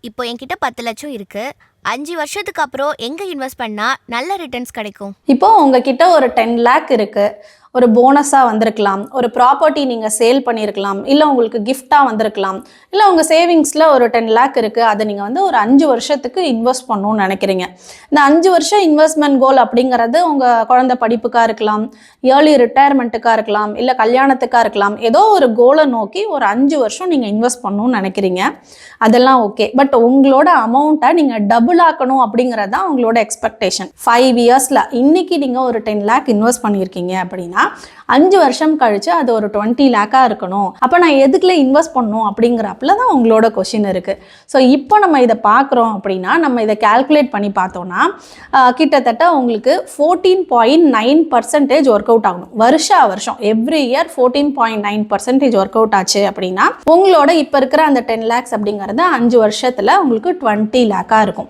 இப்போ என்கிட்ட 10 லட்சம் இருக்கு. 5 வருஷத்துக்கு அப்புறம் எங்க இன்வெஸ்ட் பண்ணா நல்ல ரிட்டர்ன்ஸ் கிடைக்கும்? இப்போ உங்ககிட்ட ஒரு 10 லேக் இருக்கு. ஒரு போனஸாக வந்திருக்கலாம், ஒரு ப்ராப்பர்ட்டி நீங்கள் சேல் பண்ணியிருக்கலாம், இல்லை உங்களுக்கு கிஃப்டாக வந்திருக்கலாம், இல்லை உங்கள் சேவிங்ஸில் ஒரு 10 லேக் இருக்குது. அதை நீங்கள் வந்து ஒரு 5 வருஷத்துக்கு இன்வெஸ்ட் பண்ணணும்னு நினைக்கிறீங்க. இந்த 5 வருஷம் இன்வெஸ்ட்மெண்ட் கோல் அப்படிங்கிறது உங்கள் குழந்தை படிப்புக்காக இருக்கலாம், ஏர்லி ரிட்டையர்மெண்ட்டுக்காக இருக்கலாம், இல்லை கல்யாணத்துக்காக இருக்கலாம். ஏதோ ஒரு கோலை நோக்கி ஒரு 5 வருஷம் நீங்கள் இன்வெஸ்ட் பண்ணணும்னு நினைக்கிறீங்க. அதெல்லாம் ஓகே. பட் உங்களோட அமௌண்ட்டை நீங்கள் டபுள் ஆக்கணும் அப்படிங்கிறது தான் உங்களோட எக்ஸ்பெக்டேஷன். 5 இயர்ஸில் இன்னைக்கு நீங்கள் ஒரு 10 லேக் இன்வெஸ்ட் பண்ணியிருக்கீங்க அப்படின்னா 5 வருஷம் கழிச்சு அது ஒரு 20 லேக்காக இருக்கணும். அப்போ நான் எதுக்குள்ள இன்வெஸ்ட் பண்ணணும் அப்படிங்கிறப்பல தான் உங்களோட கொஷின் இருக்குது. ஸோ இப்போ நம்ம இதை பார்க்குறோம் அப்படின்னா நம்ம இதை கால்குலேட் பண்ணி பார்த்தோன்னா கிட்டத்தட்ட உங்களுக்கு 14.9% ஒர்க் அவுட் ஆகணும். வருஷம் எவ்ரி இயர் 14.9% ஒர்க் அவுட் ஆச்சு அப்படின்னா உங்களோட இப்போ இருக்கிற அந்த 10 லேக்ஸ் அப்படிங்கிறது 5 வருஷத்தில் உங்களுக்கு 20 லேக்காக இருக்கும்.